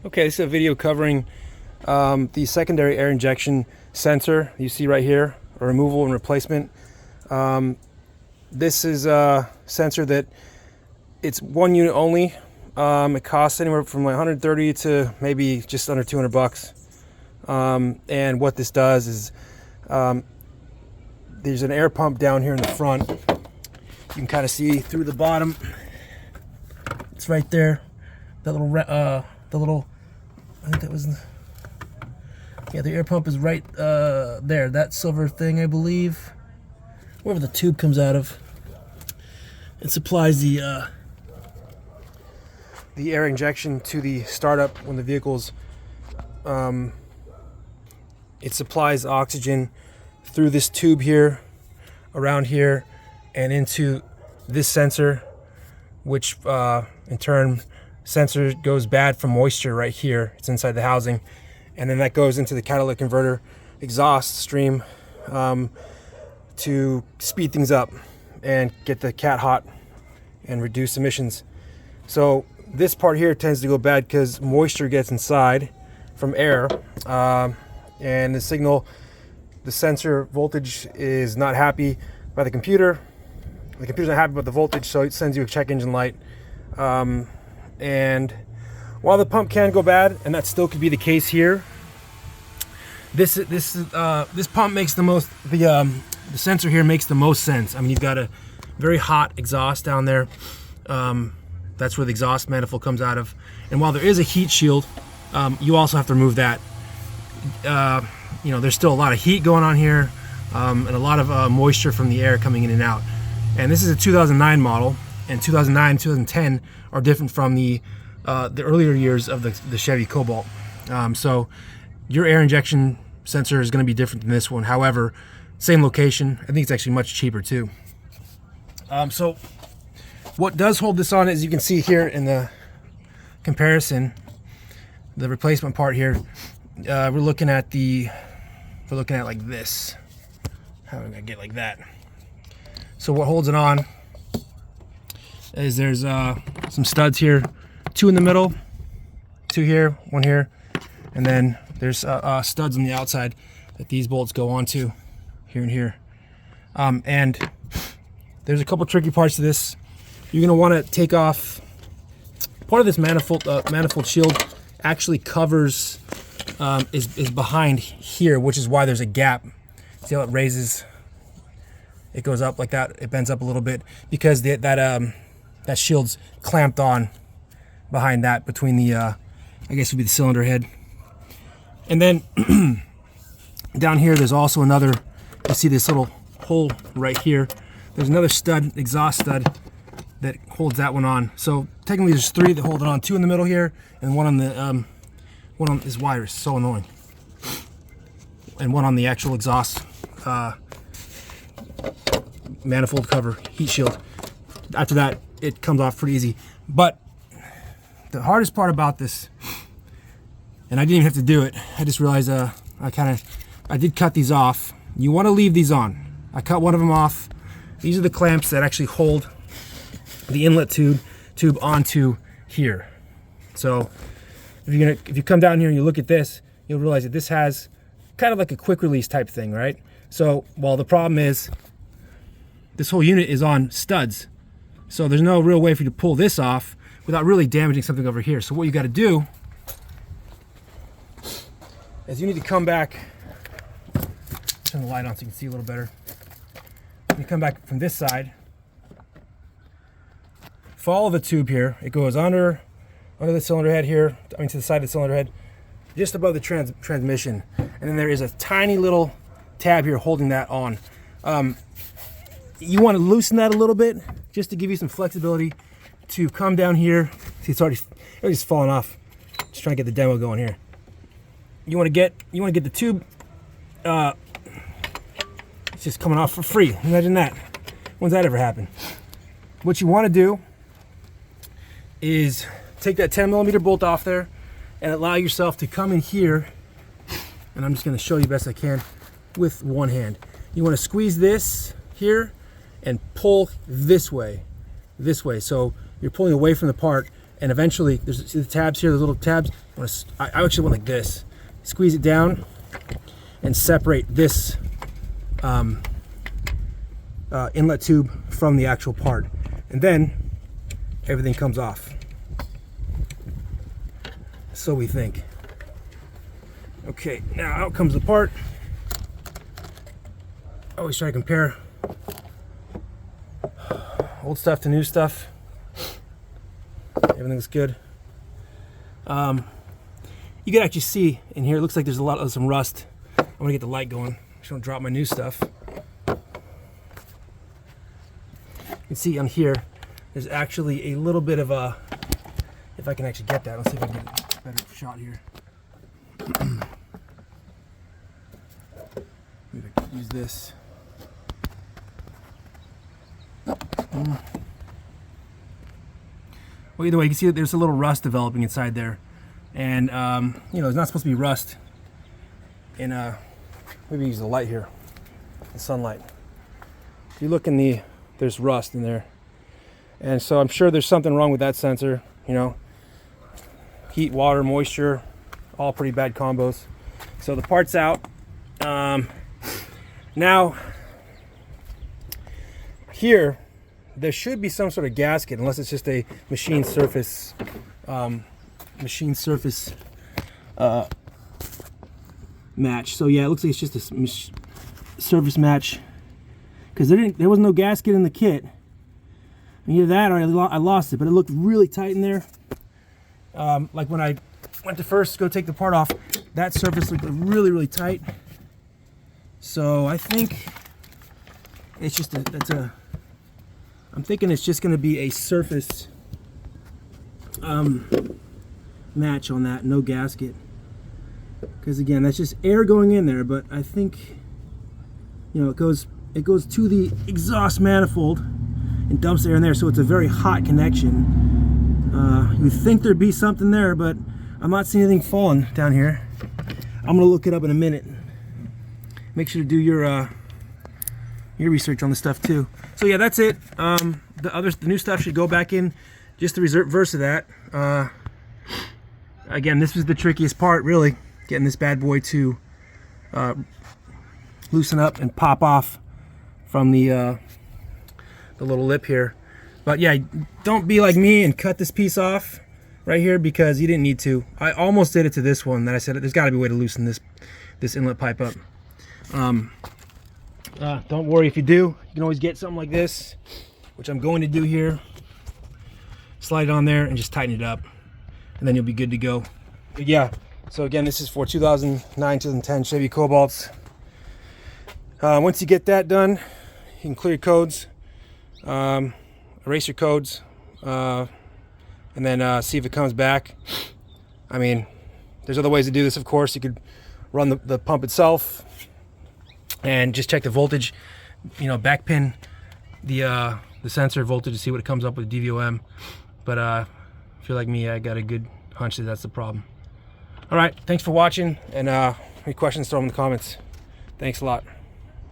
Okay, this is a video covering the secondary air injection sensor you see right here, or removal and replacement. This is a sensor that it's one unit only. It costs anywhere from like 130 to maybe just under 200 bucks. And what this does is there's an air pump down here in the front. You can kind of see through the bottom. It's right there. That little, I think that was, yeah, the air pump is right there. That silver thing, I believe, wherever the tube comes out of. It supplies the air injection to the startup when the vehicle's. It supplies oxygen through this tube here, around here, and into this sensor, which in turn, sensor goes bad from moisture right here. It's inside the housing, and then that goes into the catalytic converter exhaust stream to speed things up and get the cat hot and reduce emissions. So this part here tends to go bad because moisture gets inside from air, and the signal, the sensor voltage is not happy by the computer. The computer's not happy about the voltage, so it sends you a check engine light. And while the pump can go bad, and that still could be the case here, this pump makes the most, the sensor here makes the most sense. I mean, you've got a very hot exhaust down there. That's where the exhaust manifold comes out of. And while there is a heat shield, you also have to remove that. You know, there's still a lot of heat going on here, and a lot of moisture from the air coming in and out. And this is a 2009 model, and 2009, 2010 are different from the earlier years of the Chevy Cobalt. So your air injection sensor is going to be different than this one. However, same location. I think it's actually much cheaper too. So what does hold this on, as you can see here in the comparison, the replacement part here, we're looking at like this. How am I gonna get like that? So what holds it on is there's some studs here, 2 in the middle, 2 here, 1 here, and then there's studs on the outside that these bolts go onto, here and here. And there's a couple tricky parts to this. You're gonna want to take off part of this manifold shield. Actually covers is behind here, which is why there's a gap. See how it raises? It goes up like that. It bends up a little bit because that shield's clamped on behind that, between the I guess would be the cylinder head. And then down here there's also another, you see this little hole right here. There's another stud, exhaust stud, that holds that one on. So technically there's 3 that hold it on, 2 in the middle here, and one on the one on this wire is so annoying, and one on the actual exhaust manifold cover heat shield. After that, it comes off pretty easy. But the hardest part about this, and I didn't even have to do it, I just realized I did cut these off. You want to leave these on. I cut one of them off. These are the clamps that actually hold the inlet tube onto here. So if you come down here and you look at this, you'll realize that this has kind of like a quick release type thing, right? So, well, the problem is this whole unit is on studs. So there's no real way for you to pull this off without really damaging something over here. So what you got to do is you need to come back, turn the light on so you can see a little better. You come back from this side, follow the tube here. It goes under the cylinder head here, I mean to the side of the cylinder head, just above the transmission. And then there is a tiny little tab here holding that on. You want to loosen that a little bit just to give you some flexibility to come down here. See, it's already just falling off. Just trying to get the demo going here. You want to get the tube. It's just coming off for free. Imagine that. When's that ever happen? What you want to do is take that 10mm bolt off there and allow yourself to come in here, and I'm just going to show you best I can with one hand. You want to squeeze this here and pull this way, so you're pulling away from the part, and eventually, see the tabs here, the little tabs. I actually went like this. Squeeze it down and separate this inlet tube from the actual part, and then everything comes off. So we think. Okay, now out comes the part. I always try to compare old stuff to new stuff. Everything looks good. You can actually see in here, it looks like there's a lot of some rust. I'm gonna get the light going. Just don't drop my new stuff. You can see on here, there's actually a little bit of a, if I can actually get that, let's see if I can get a better shot here. Maybe I can use this. Well, either way, you can see that there's a little rust developing inside there. And, you know, there's not supposed to be rust in, maybe use the light here, the sunlight. If you look in the, there's rust in there. And so I'm sure there's something wrong with that sensor, you know. Heat, water, moisture, all pretty bad combos. So the part's out. Now, here, there should be some sort of gasket, unless it's just a machine surface match. So yeah, it looks like it's just a surface match, because there was no gasket in the kit. Either that or I lost it, but it looked really tight in there. Like when I went to first go take the part off, that surface looked really, really tight. So I think it's just I'm thinking it's just going to be a surface match on that, no gasket. Because again, that's just air going in there, but I think, you know, it goes to the exhaust manifold and dumps air in there, so it's a very hot connection. You'd think there'd be something there, but I'm not seeing anything falling down here. I'm gonna look it up in a minute. Make sure to do your research on the stuff too. So yeah, that's it. The new stuff should go back in, just the reverse of that. Again, this was the trickiest part, really, getting this bad boy to loosen up and pop off from the little lip here. But yeah, don't be like me and cut this piece off right here, because you didn't need to. I almost did it to this one that I said there's got to be a way to loosen this inlet pipe up. Don't worry if you do. You can always get something like this, which I'm going to do here. Slide it on there and just tighten it up, and then you'll be good to go. But yeah, so again, this is for 2009, 2010 Chevy Cobalts. Once you get that done, you can clear your codes, erase your codes, and then see if it comes back. I mean, there's other ways to do this, of course. You could run the pump itself and just check the voltage, you know, back pin the sensor voltage to see what it comes up with DVOM. But if you're like me, I got a good hunch that that's the problem. All right, thanks for watching, and any questions, throw them in the comments. Thanks a lot.